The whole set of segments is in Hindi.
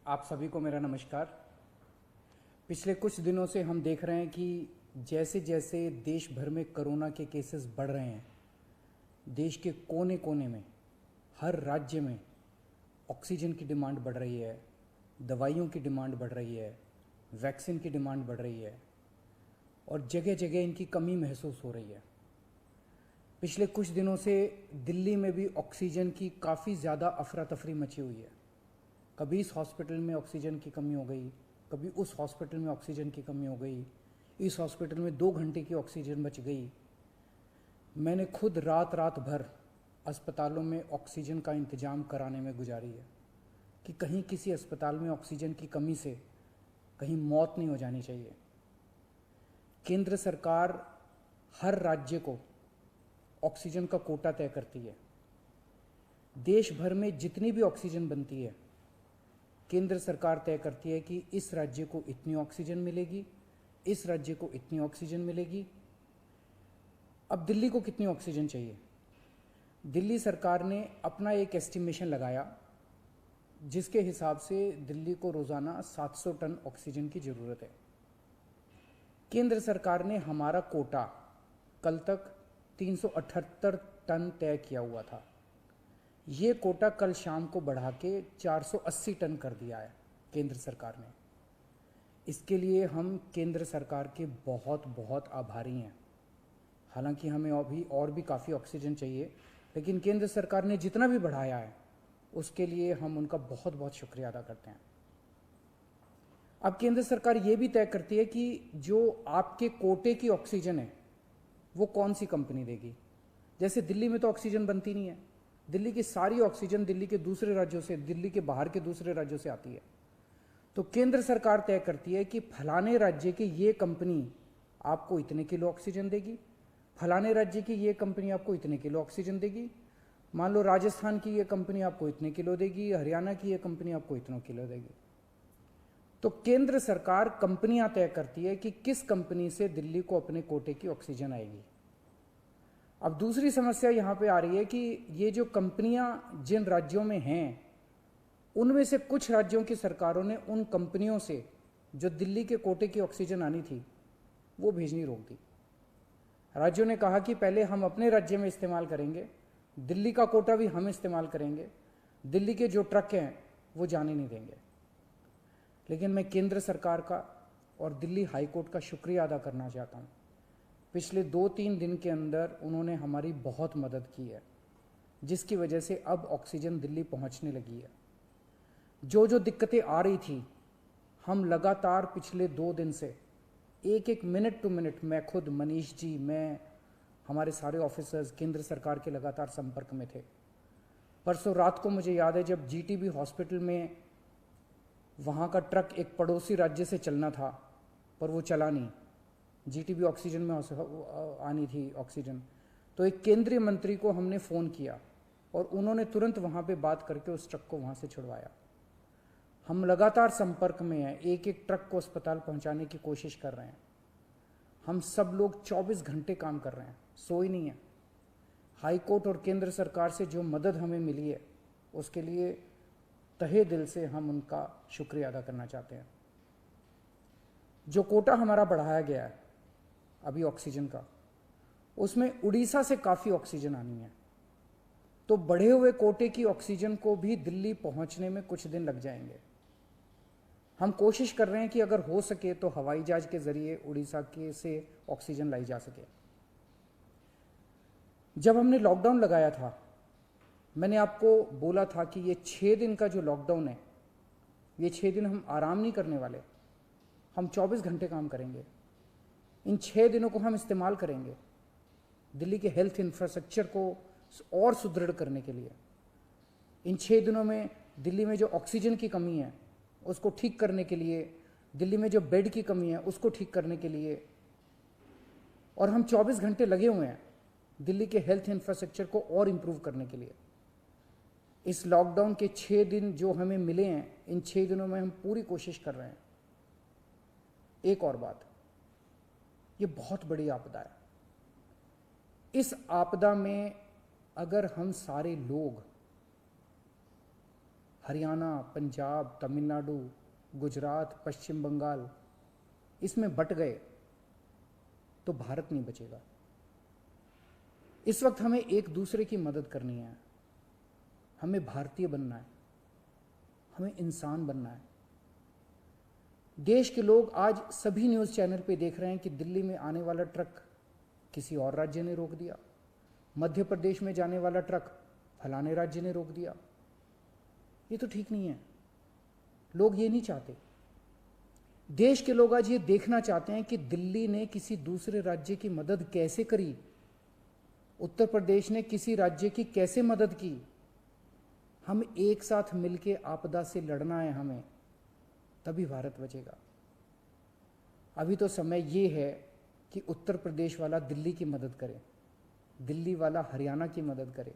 आप सभी को मेरा नमस्कार। पिछले कुछ दिनों से हम देख रहे हैं कि जैसे जैसे देश भर में कोरोना के केसेस बढ़ रहे हैं, देश के कोने कोने में, हर राज्य में ऑक्सीजन की डिमांड बढ़ रही है, दवाइयों की डिमांड बढ़ रही है, वैक्सीन की डिमांड बढ़ रही है और जगह जगह इनकी कमी महसूस हो रही है। पिछले कुछ दिनों से दिल्ली में भी ऑक्सीजन की काफ़ी ज़्यादा अफरा तफरी मची हुई है। कभी इस हॉस्पिटल में ऑक्सीजन की कमी हो गई, कभी उस हॉस्पिटल में ऑक्सीजन की कमी हो गई, इस हॉस्पिटल में 2 घंटे की ऑक्सीजन बच गई। मैंने खुद रात रात भर अस्पतालों में ऑक्सीजन का इंतज़ाम कराने में गुजारी है कि कहीं किसी अस्पताल में ऑक्सीजन की कमी से कहीं मौत नहीं हो जानी चाहिए। केंद्र सरकार हर राज्य को ऑक्सीजन का कोटा तय करती है। देश भर में जितनी भी ऑक्सीजन बनती है, केंद्र सरकार तय करती है कि इस राज्य को इतनी ऑक्सीजन मिलेगी, इस राज्य को इतनी ऑक्सीजन मिलेगी। अब दिल्ली को कितनी ऑक्सीजन चाहिए? दिल्ली सरकार ने अपना एक एस्टिमेशन लगाया जिसके हिसाब से दिल्ली को रोज़ाना 700 टन ऑक्सीजन की ज़रूरत है। केंद्र सरकार ने हमारा कोटा कल तक 378 टन तय किया हुआ था। ये कोटा कल शाम को बढ़ा के 480 टन कर दिया है केंद्र सरकार ने। इसके लिए हम केंद्र सरकार के बहुत बहुत आभारी हैं। हालांकि हमें अभी और भी काफ़ी ऑक्सीजन चाहिए, लेकिन केंद्र सरकार ने जितना भी बढ़ाया है उसके लिए हम उनका बहुत बहुत शुक्रिया अदा करते हैं। अब केंद्र सरकार ये भी तय करती है कि जो आपके कोटे की ऑक्सीजन है वो कौन सी कंपनी देगी। जैसे दिल्ली में तो ऑक्सीजन बनती नहीं है, दिल्ली की सारी ऑक्सीजन दिल्ली के दूसरे राज्यों से, दिल्ली के बाहर के दूसरे राज्यों से आती है। तो केंद्र सरकार तय करती है कि फलाने राज्य की ये कंपनी आपको इतने किलो ऑक्सीजन देगी, फलाने राज्य की ये कंपनी आपको इतने किलो ऑक्सीजन देगी। मान लो राजस्थान की ये कंपनी आपको इतने किलो देगी, हरियाणा की ये कंपनी आपको इतने किलो देगी। तो केंद्र सरकार कंपनियां तय करती है कि किस कंपनी से दिल्ली को अपने कोटे की ऑक्सीजन आएगी। अब दूसरी समस्या यहां पे आ रही है कि ये जो कंपनियां जिन राज्यों में हैं, उनमें से कुछ राज्यों की सरकारों ने उन कंपनियों से जो दिल्ली के कोटे की ऑक्सीजन आनी थी वो भेजनी रोक दी। राज्यों ने कहा कि पहले हम अपने राज्य में इस्तेमाल करेंगे, दिल्ली का कोटा भी हम इस्तेमाल करेंगे, दिल्ली के जो ट्रक हैं वो जाने नहीं देंगे। लेकिन मैं केंद्र सरकार का और दिल्ली हाई कोर्ट का शुक्रिया अदा करना चाहता हूँ। पिछले 2-3 दिन के अंदर उन्होंने हमारी बहुत मदद की है, जिसकी वजह से अब ऑक्सीजन दिल्ली पहुँचने लगी है। जो जो दिक्कतें आ रही थी, हम लगातार पिछले 2 दिन से एक एक मिनट टू मिनट, मैं खुद, मनीष जी, मैं, हमारे सारे ऑफिसर्स केंद्र सरकार के लगातार संपर्क में थे। परसों रात को मुझे याद है जब जीटीबी हॉस्पिटल में वहाँ का ट्रक एक पड़ोसी राज्य से चलना था पर वो चला नहीं, जीटीबी ऑक्सीजन में आनी थी ऑक्सीजन, तो एक केंद्रीय मंत्री को हमने फ़ोन किया और उन्होंने तुरंत वहाँ पे बात करके उस ट्रक को वहाँ से छुड़वाया। हम लगातार संपर्क में हैं, एक एक ट्रक को अस्पताल पहुँचाने की कोशिश कर रहे हैं। हम सब लोग 24 घंटे काम कर रहे हैं, सोई नहीं है। हाई कोर्ट और केंद्र सरकार से जो मदद हमें मिली है उसके लिए तहे दिल से हम उनका शुक्रिया अदा करना चाहते हैं। जो कोटा हमारा बढ़ाया गया है अभी ऑक्सीजन का, उसमें उड़ीसा से काफ़ी ऑक्सीजन आनी है, तो बढ़े हुए कोटे की ऑक्सीजन को भी दिल्ली पहुंचने में कुछ दिन लग जाएंगे। हम कोशिश कर रहे हैं कि अगर हो सके तो हवाई जहाज के जरिए उड़ीसा के से ऑक्सीजन लाई जा सके। जब हमने लॉकडाउन लगाया था, मैंने आपको बोला था कि ये 6 दिन का जो लॉकडाउन है, ये 6 दिन हम आराम नहीं करने वाले, हम 24 घंटे काम करेंगे। इन 6 दिनों को हम इस्तेमाल करेंगे दिल्ली के हेल्थ इंफ्रास्ट्रक्चर को और सुदृढ़ करने के लिए। इन 6 दिनों में दिल्ली में जो ऑक्सीजन की कमी है उसको ठीक करने के लिए, दिल्ली में जो बेड की कमी है उसको ठीक करने के लिए, और हम 24 घंटे लगे हुए हैं दिल्ली के हेल्थ इंफ्रास्ट्रक्चर को और इम्प्रूव करने के लिए। इस लॉकडाउन के 6 दिन जो हमें मिले हैं, इन 6 दिनों में हम पूरी कोशिश कर रहे हैं। एक और बात, ये बहुत बड़ी आपदा है। इस आपदा में अगर हम सारे लोग हरियाणा, पंजाब, तमिलनाडु, गुजरात, पश्चिम बंगाल इसमें बट गए तो भारत नहीं बचेगा। इस वक्त हमें एक दूसरे की मदद करनी है, हमें भारतीय बनना है, हमें इंसान बनना है। देश के लोग आज सभी न्यूज़ चैनल पे देख रहे हैं कि दिल्ली में आने वाला ट्रक किसी और राज्य ने रोक दिया, मध्य प्रदेश में जाने वाला ट्रक फलाने राज्य ने रोक दिया। ये तो ठीक नहीं है, लोग ये नहीं चाहते। देश के लोग आज ये देखना चाहते हैं कि दिल्ली ने किसी दूसरे राज्य की मदद कैसे करी, उत्तर प्रदेश ने किसी राज्य की कैसे मदद की। हम एक साथ मिलके आपदा से लड़ना है हमें, तभी भारत बचेगा। अभी तो समय ये है कि उत्तर प्रदेश वाला दिल्ली की मदद करे, दिल्ली वाला हरियाणा की मदद करे,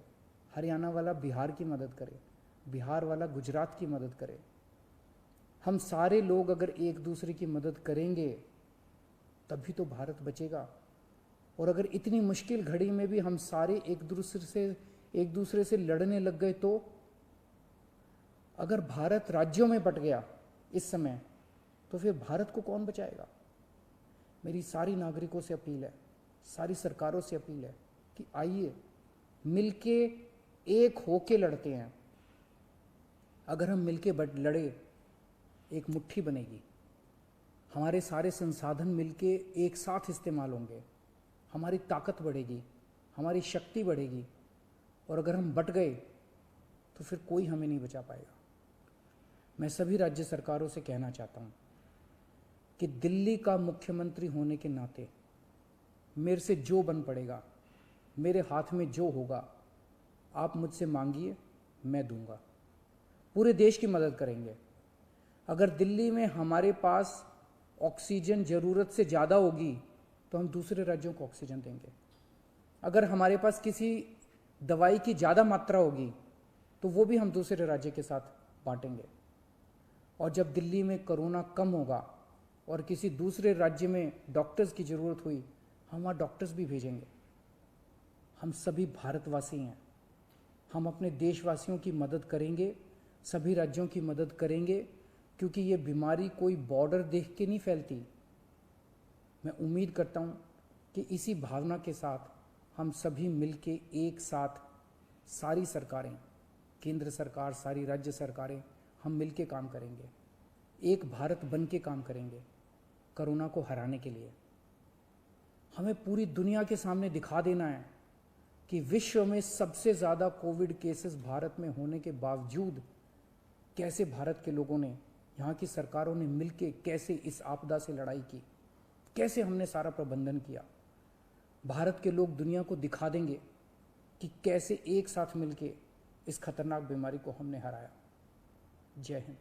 हरियाणा वाला बिहार की मदद करे, बिहार वाला गुजरात की मदद करे। हम सारे लोग अगर एक दूसरे की मदद करेंगे तभी तो भारत बचेगा। और अगर इतनी मुश्किल घड़ी में भी हम सारे एक दूसरे से लड़ने लग गए तो अगर भारत राज्यों में बट गया इस समय तो फिर भारत को कौन बचाएगा। मेरी सारी नागरिकों से अपील है, सारी सरकारों से अपील है कि आइए मिलके एक होके लड़ते हैं। अगर हम मिलके लड़े एक मुट्ठी बनेगी, हमारे सारे संसाधन मिलके एक साथ इस्तेमाल होंगे, हमारी ताकत बढ़ेगी, हमारी शक्ति बढ़ेगी। और अगर हम बट गए तो फिर कोई हमें नहीं बचा पाएगा। मैं सभी राज्य सरकारों से कहना चाहता हूँ कि दिल्ली का मुख्यमंत्री होने के नाते मेरे से जो बन पड़ेगा, मेरे हाथ में जो होगा, आप मुझसे मांगिए, मैं दूंगा। पूरे देश की मदद करेंगे। अगर दिल्ली में हमारे पास ऑक्सीजन ज़रूरत से ज़्यादा होगी तो हम दूसरे राज्यों को ऑक्सीजन देंगे। अगर हमारे पास किसी दवाई की ज़्यादा मात्रा होगी तो वो भी हम दूसरे राज्य के साथ बांटेंगे। और जब दिल्ली में कोरोना कम होगा और किसी दूसरे राज्य में डॉक्टर्स की ज़रूरत हुई, हम वहाँ डॉक्टर्स भी भेजेंगे। हम सभी भारतवासी हैं, हम अपने देशवासियों की मदद करेंगे, सभी राज्यों की मदद करेंगे, क्योंकि ये बीमारी कोई बॉर्डर देख के नहीं फैलती। मैं उम्मीद करता हूँ कि इसी भावना के साथ हम सभी मिलके एक साथ, सारी सरकारें, केंद्र सरकार, सारी राज्य सरकारें, हम मिलके काम करेंगे, एक भारत बन के काम करेंगे कोरोना को हराने के लिए। हमें पूरी दुनिया के सामने दिखा देना है कि विश्व में सबसे ज़्यादा कोविड केसेस भारत में होने के बावजूद कैसे भारत के लोगों ने, यहाँ की सरकारों ने मिलके कैसे इस आपदा से लड़ाई की, कैसे हमने सारा प्रबंधन किया। भारत के लोग दुनिया को दिखा देंगे कि कैसे एक साथ मिलके इस खतरनाक बीमारी को हमने हराया। जय हिंद।